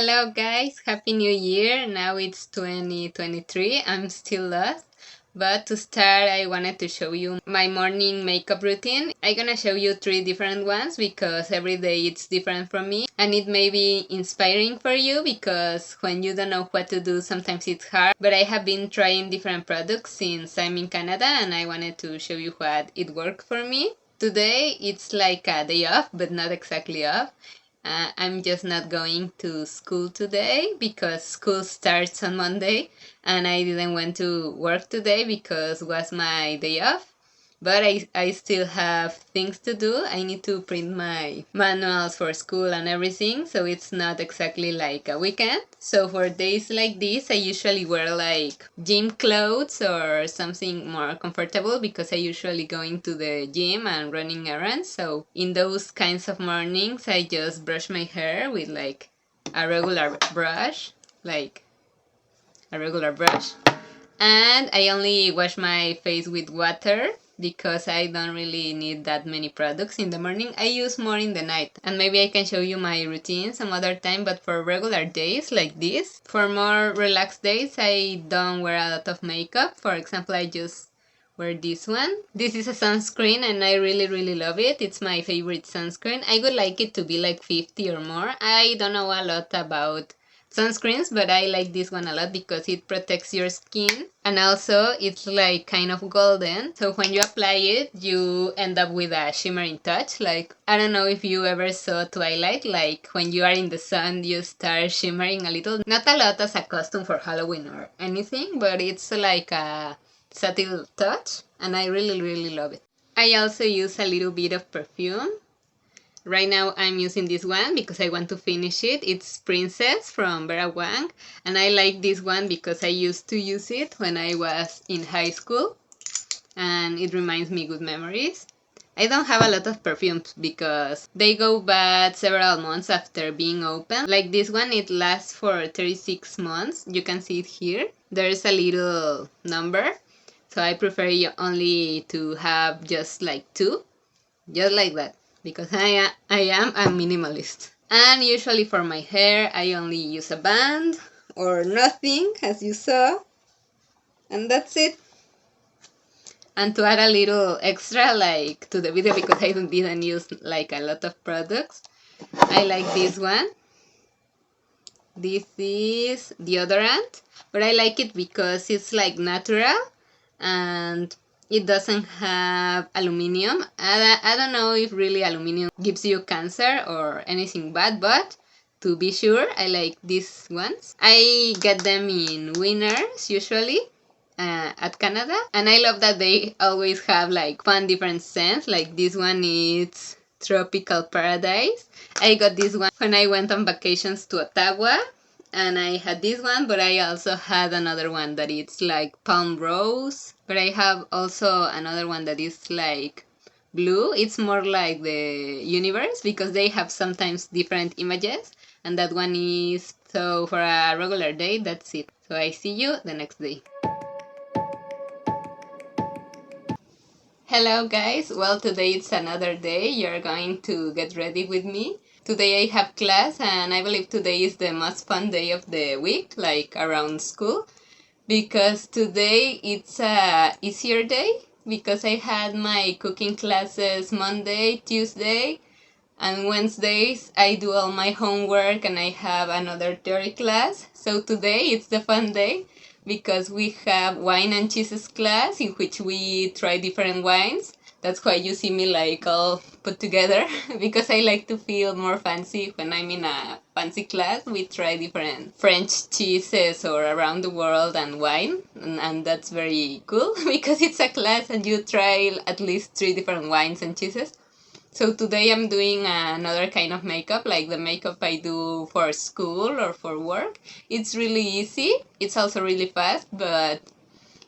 Hello guys, Happy New Year. Now it's 2023. I'm still lost. But to start, I wanted to show you my morning makeup routine. I'm gonna show you 3 different ones because every day it's different from me. And it may be inspiring for you because when you don't know what to do, sometimes it's hard. But I have been trying different products since I'm in Canada and I wanted to show you what it worked for me. Today it's like a day off, but not exactly off. I'm just not going to school today because school starts on Monday and I didn't want to work today because it was my day off. But I still have things to do. I need to print my manuals for school and everything, so it's not exactly like a weekend. So for days like this, I usually wear like gym clothes or something more comfortable because I usually go into the gym and running errands. So in those kinds of mornings, I just brush my hair with like a regular brush, like a regular brush, and I only wash my face with water because I don't really need that many products in the morning. I use more in the night. And maybe I can show you my routine some other time, but for regular days like this, for more relaxed days, I don't wear a lot of makeup. For example, I just wear this one. This is a sunscreen and I really love it. It's my favorite sunscreen. I would like it to be like 50 or more. I don't know a lot about sunscreens, but I like this one a lot because it protects your skin and also it's like kind of golden, so when you apply it you end up with a shimmering touch. Like, I don't know if you ever saw Twilight, like when you are in the sun you start shimmering a little, not a lot as a costume for Halloween or anything, but it's like a subtle touch and I really love it. I also use a little bit of perfume. Right now I'm using this one because I want to finish it. It's Princess from Vera Wang, and I like this one because I used to use it when I was in high school and it reminds me good memories. I don't have a lot of perfumes because they go bad several months after being open. Like this one, it lasts for 36 months. You can see it here. There's a little number, so I prefer only to have just like 2, just like that, because I am a minimalist. And usually for my hair I only use a band or nothing, as you saw, and that's it. And to add a little extra like to the video, because I didn't use like a lot of products, I like this one. This is deodorant, but I like it because it's like natural and it doesn't have aluminum. I don't know if really aluminum gives you cancer or anything bad, but to be sure, I like these ones. I get them in Winners usually at Canada, and I love that they always have like fun different scents. Like this one is Tropical Paradise. I got this one when I went on vacations to Ottawa, and I had this one, but I also had another one that it's like Palm Rose. But I have also another one that is like blue. It's more like the universe because they have sometimes different images, and that one is, so for a regular day, that's it. So I see you the next day. Hello guys, well today it's another day. You're going to get ready with me. Today I have class and I believe today is the most fun day of the week, like around school, because today it's a easier day because I had my cooking classes Monday, Tuesday, and Wednesdays I do all my homework and I have another theory class. So today it's the fun day because we have wine and cheeses class in which we try different wines. That's why you see me like all put together because I like to feel more fancy when I'm in a fancy class. We try different French cheeses or around the world and wine, and that's very cool because it's a class and you try at least 3 different wines and cheeses. So today I'm doing another kind of makeup, like the makeup I do for school or for work. It's really easy. It's also really fast, but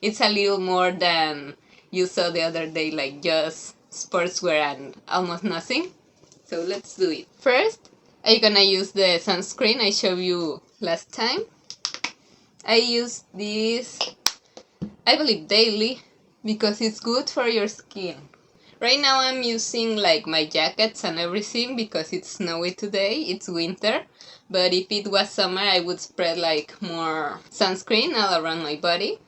it's a little more than you saw the other day, like just sportswear and almost nothing. So let's do it. First, I'm gonna use the sunscreen I showed you last time. I use this, I believe, daily because it's good for your skin. Right now I'm using like my jackets and everything because it's snowy today, it's winter. But if it was summer, I would spread like more sunscreen all around my body.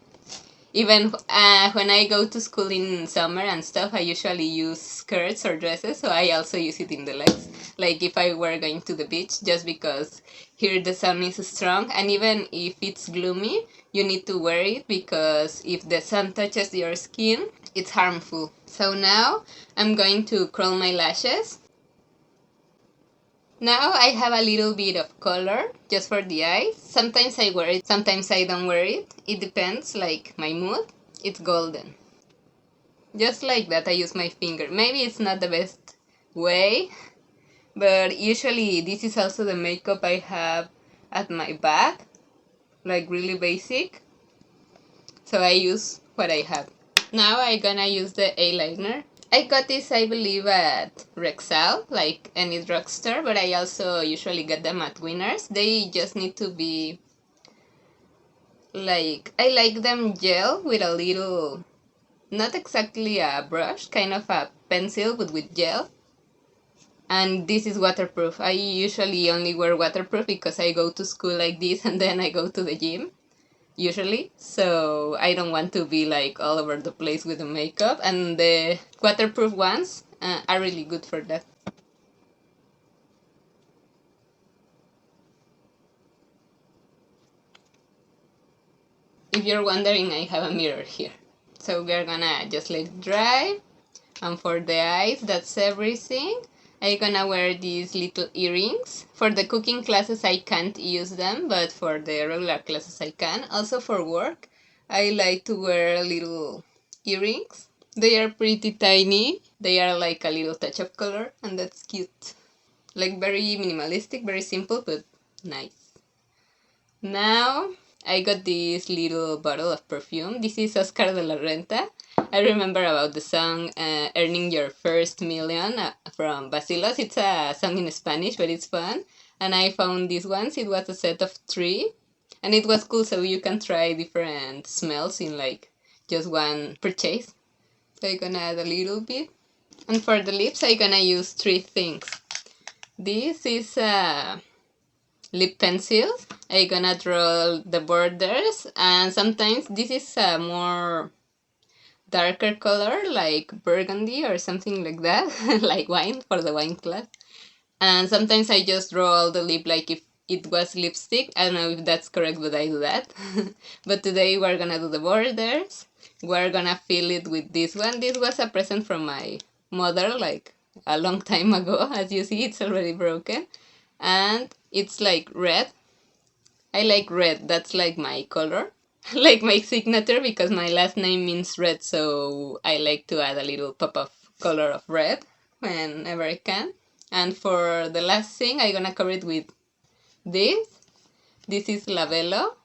Even when I go to school in summer and stuff, I usually use skirts or dresses, so I also use it in the legs. Like if I were going to the beach, just because here the sun is strong, and even if it's gloomy, you need to wear it because if the sun touches your skin, it's harmful. So now I'm going to curl my lashes. Now I have a little bit of color just for the eyes. Sometimes I wear it, sometimes I don't wear it. It depends, like my mood. It's golden. Just like that, I use my finger. Maybe it's not the best way, but usually this is also the makeup I have at my back, like really basic. So I use what I have. Now I'm gonna use the eyeliner. I got this, I believe, at Rexall, like any drugstore, but I also usually get them at Winners. They just need to be like, I like them gel with a little, not exactly a brush, kind of a pencil but with gel. And this is waterproof. I usually only wear waterproof because I go to school like this and then I go to the gym usually, so I don't want to be like all over the place with the makeup, and the waterproof ones are really good for that. If you're wondering, I have a mirror here. So we're gonna just let it dry, and for the eyes, that's everything. I'm gonna wear these little earrings. For the cooking classes I can't use them, but for the regular classes I can. Also for work, I like to wear little earrings. They are pretty tiny. They are like a little touch of color, and that's cute. Like very minimalistic, very simple, but nice. Now I got this little bottle of perfume. This is Oscar de la Renta. I remember about the song Earning Your First Million from Basilos. It's a song in Spanish, but it's fun. And I found these ones. It was a set of 3. And it was cool, so you can try different smells in like just one purchase. So I'm gonna add a little bit. And for the lips, I'm gonna use 3 things. This is a lip pencils. I'm gonna draw the borders, and sometimes this is a more darker color like burgundy or something like that, like wine for the wine class. And sometimes I just draw all the lip like if it was lipstick. I don't know if that's correct, but I do that. But today we're gonna do the borders. We're gonna fill it with this one. This was a present from my mother like a long time ago. As you see, it's already broken. And it's like red. I like red. That's like my color. Like my signature because my last name means red, so I like to add a little pop of color of red whenever I can. And for the last thing, I'm gonna cover it with this. This is Labello.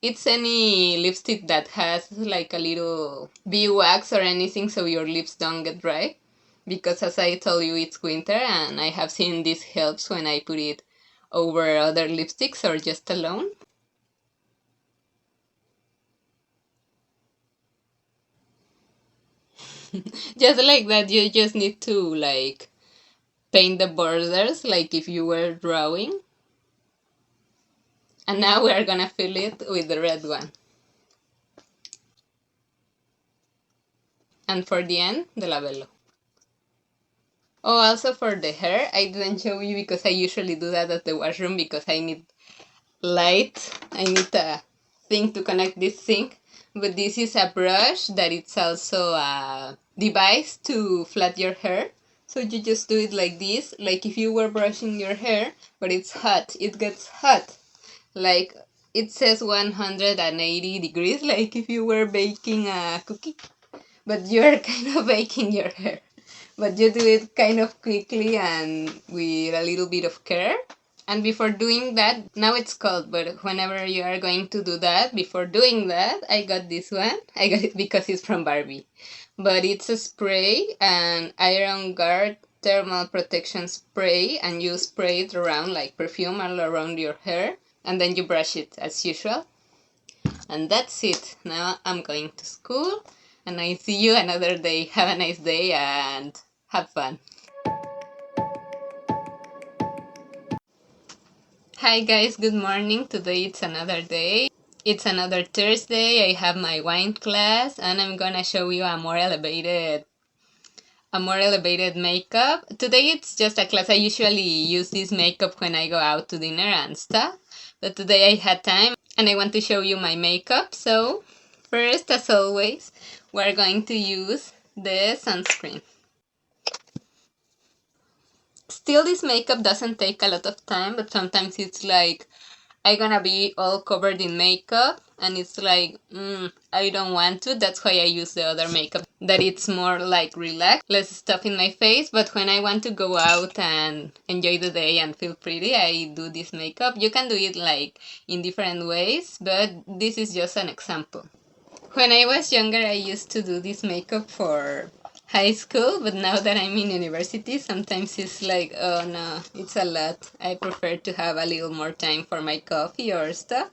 It's any lipstick that has like a little beeswax or anything so your lips don't get dry. Because as I told you, it's winter and I have seen this helps when I put it over other lipsticks or just alone. Just like that, you just need to like paint the borders like if you were drawing. And now we are gonna fill it with the red one. And for the end, the labello. Oh, also for the hair, I didn't show you because I usually do that at the washroom because I need light. I need a thing to connect this thing. But this is a brush that it's also a device to flat your hair. So you just do it like this, like if you were brushing your hair, but it's hot. It gets hot. Like it says 180 degrees, like if you were baking a cookie. But you're kind of baking your hair. But you do it kind of quickly and with a little bit of care. And before doing that, now it's cold, but whenever you are going to do that, before doing that, I got this one. I got it because it's from Barbie. But it's a spray, an Iron Guard thermal protection spray, and you spray it around like perfume all around your hair, and then you brush it as usual. And that's it. Now I'm going to school, and I see you another day. Have a nice day and have fun. Hi guys, good morning. Today it's another day. It's another Thursday. I have my wine class and I'm gonna show you a more elevated makeup. Today it's just a class. I usually use this makeup when I go out to dinner and stuff, but today I had time and I want to show you my makeup. So first, as always, we're going to use the sunscreen. Still, this makeup doesn't take a lot of time, but sometimes it's like I'm gonna be all covered in makeup and it's like, I don't want to. That's why I use the other makeup, that it's more like relaxed, less stuff in my face. But when I want to go out and enjoy the day and feel pretty, I do this makeup. You can do it like in different ways, but this is just an example. When I was younger, I used to do this makeup for high school, but now that I'm in university, sometimes it's like, oh no, it's a lot. I prefer to have a little more time for my coffee or stuff.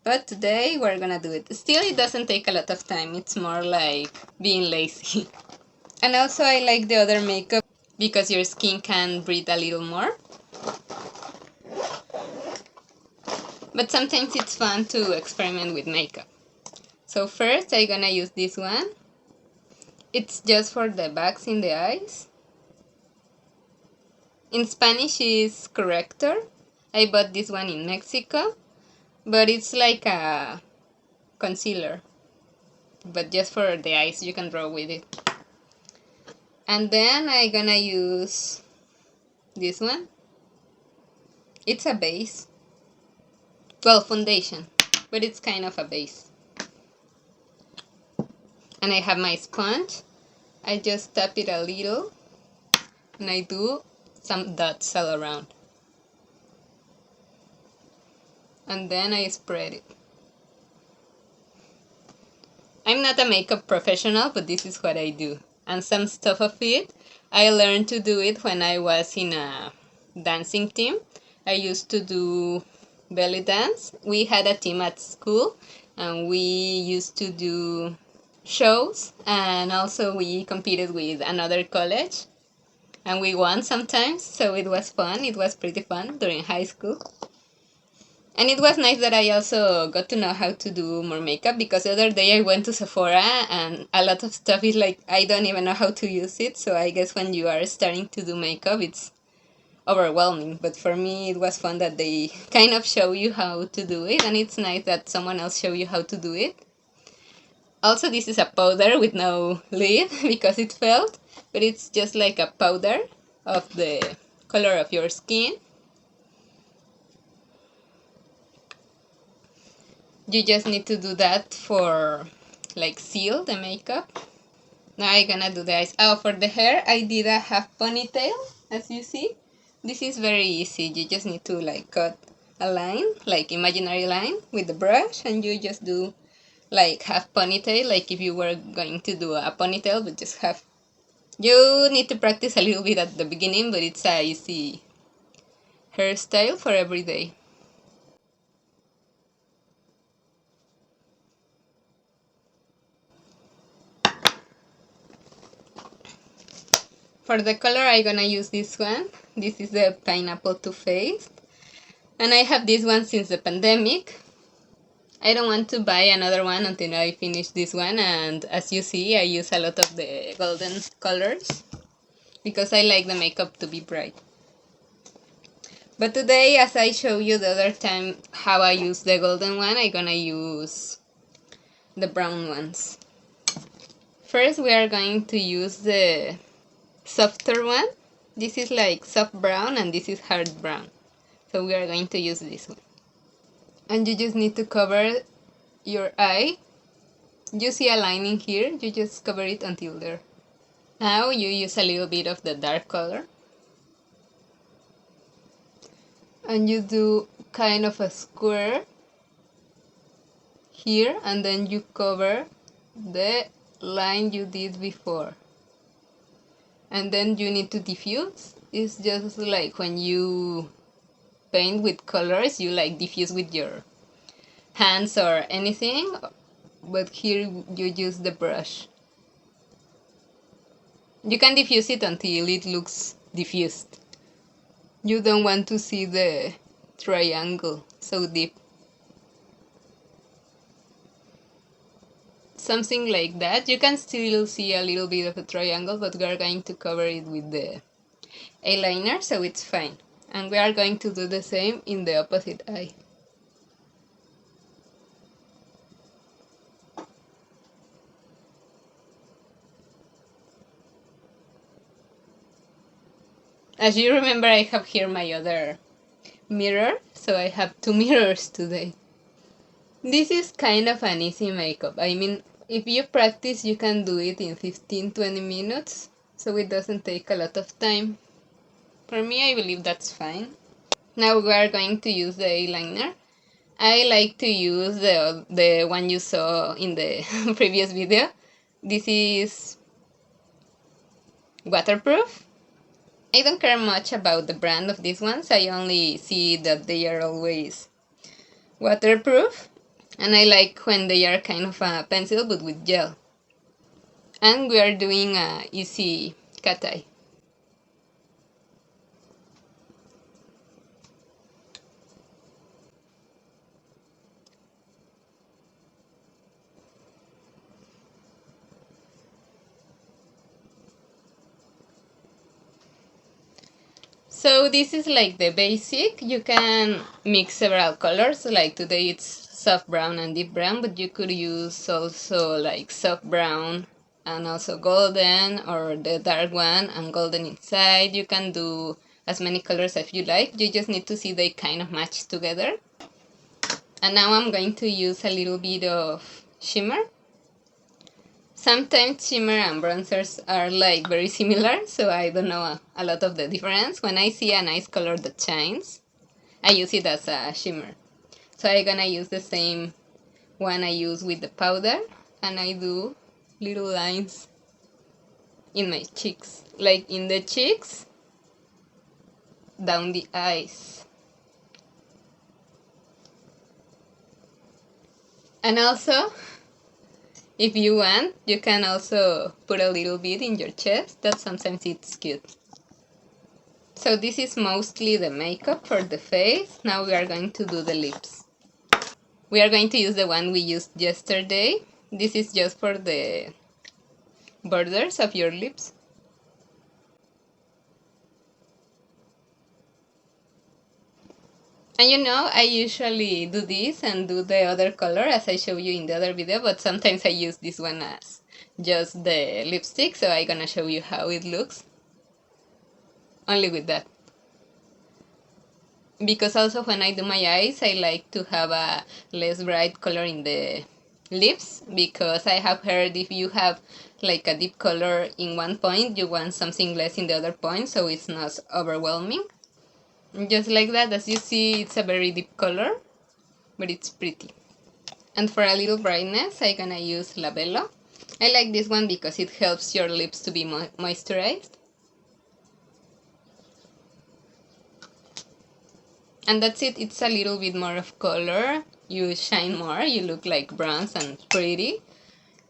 But today we're gonna do it. Still, it doesn't take a lot of time. It's more like being lazy. And also, I like the other makeup because your skin can breathe a little more. But sometimes it's fun to experiment with makeup. So first, I'm gonna use this one. It's just for the bags in the eyes. In Spanish is corrector. I bought this one in Mexico, but it's like a concealer, but just for the eyes. You can draw with it. And then I'm gonna use this one. It's a base. Well, foundation, but it's kind of a base. And I have my sponge. I just tap it a little and I do some dots all around. And then I spread it. I'm not a makeup professional, but this is what I do. And some stuff of it, I learned to do it when I was in a dancing team. I used to do belly dance. We had a team at school and we used to do shows, and also we competed with another college and we won sometimes, so it was fun. It was pretty fun during high school. And it was nice that I also got to know how to do more makeup, because the other day I went to Sephora and a lot of stuff is like I don't even know how to use it. So I guess when you are starting to do makeup, it's overwhelming. But for me, it was fun that they kind of show you how to do it, and it's nice that someone else show you how to do it. Also, this is a powder with no lid because it felt, but it's just like a powder of the color of your skin. You just need to do that for like seal the makeup. Now I'm gonna do the eyes. Oh, for the hair, I did a half ponytail, as you see. This is very easy. You just need to like cut a line, like imaginary line with the brush, and you just do like half ponytail, like if you were going to do a ponytail, but just half. You need to practice a little bit at the beginning, but it's a easy hairstyle for every day. For the color, I'm gonna use this one. This is the Pineapple Too Faced. And I have this one since the pandemic. I don't want to buy another one until I finish this one. And as you see, I use a lot of the golden colors because I like the makeup to be bright. But today, as I showed you the other time how I use the golden one, I'm gonna use the brown ones. First, we are going to use the softer one. This is like soft brown and this is hard brown. So we are going to use this one. And you just need to cover your eye. You see a lining here, you just cover it until there. Now you use a little bit of the dark color. And you do kind of a square here, and then you cover the line you did before. And then you need to diffuse. It's just like when you paint with colors, you like diffuse with your hands or anything, but here you use the brush. You can diffuse it until it looks diffused. You don't want to see the triangle so deep. Something like that. You can still see a little bit of a triangle, but we are going to cover it with the eyeliner, so it's fine. And we are going to do the same in the opposite eye. As you remember, I have here my other mirror, so I have two mirrors today. This is kind of an easy makeup. I mean, if you practice, you can do it in 15-20 minutes, so it doesn't take a lot of time. For me, I believe that's fine. Now we are going to use the eyeliner. I like to use the one you saw in the previous video. This is waterproof. I don't care much about the brand of these ones. I only see that they are always waterproof. And I like when they are kind of a pencil but with gel. And we are doing a easy cat eye. So this is like the basic. You can mix several colors, like today it's soft brown and deep brown, but you could use also like soft brown and also golden, or the dark one and golden inside. You can do as many colors as you like. You just need to see they kind of match together. And now I'm going to use a little bit of shimmer. Sometimes shimmer and bronzers are like very similar, so I don't know a lot of the difference. When I see a nice color that shines, I use it as a shimmer. So I'm gonna use the same one I use with the powder, and I do little lines in my cheeks, like in the cheeks, down the eyes. And also, if you want, you can also put a little bit in your chest. That sometimes it's cute. So this is mostly the makeup for the face. Now we are going to do the lips. We are going to use the one we used yesterday. This is just for the borders of your lips. And you know, I usually do this and do the other color as I show you in the other video, but sometimes I use this one as just the lipstick, so I'm gonna show you how it looks. Only with that. Because also when I do my eyes, I like to have a less bright color in the lips, because I have heard if you have like a deep color in one point, you want something less in the other point, so it's not overwhelming. Just like that, as you see, it's a very deep color, but it's pretty. And for a little brightness, I'm gonna use Labello. I like this one because it helps your lips to be moisturized. And that's it. It's a little bit more of color. You shine more, you look like bronze and pretty.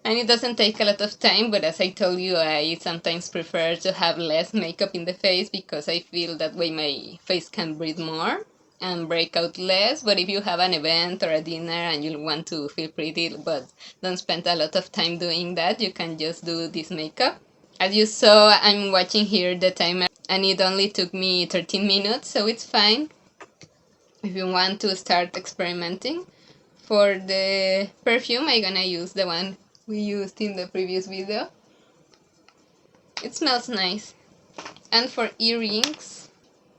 And it doesn't take a lot of time, but as I told you, I sometimes prefer to have less makeup in the face because I feel that way my face can breathe more and break out less. But if you have an event or a dinner and you want to feel pretty but don't spend a lot of time doing that, you can just do this makeup. As you saw, I'm watching here the timer and it only took me 13 minutes, so it's fine if you want to start experimenting. For the perfume, I'm gonna use the one we used in the previous video. It smells nice. And for earrings,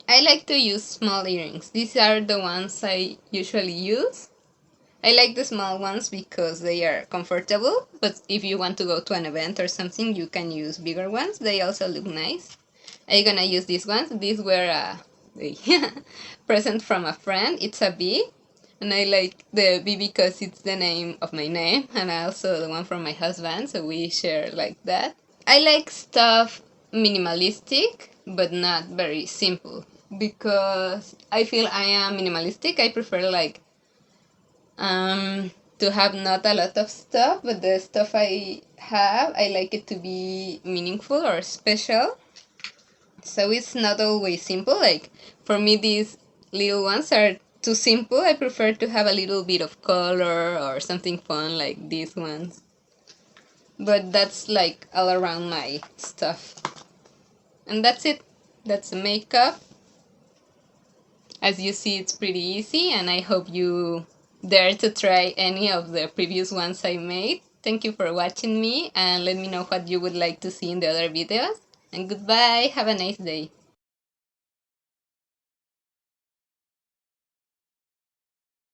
I like to use small earrings. These are the ones I usually use. I like the small ones because they are comfortable, but if you want to go to an event or something, you can use bigger ones. They also look nice. I'm gonna use these ones. These were a present from a friend. It's a bee. And I like the bee because it's the name of my name, and also the one from my husband, so we share like that. I like stuff minimalistic, but not very simple, because I feel I am minimalistic. I prefer like to have not a lot of stuff, but the stuff I have, I like it to be meaningful or special. So it's not always simple. Like for me, these little ones are too simple. I prefer to have a little bit of color or something fun like these ones. But that's like all around my stuff. And that's it. That's the makeup. As you see, it's pretty easy, and I hope you dare to try any of the previous ones I made. Thank you for watching me, and let me know what you would like to see in the other videos. And goodbye, have a nice day.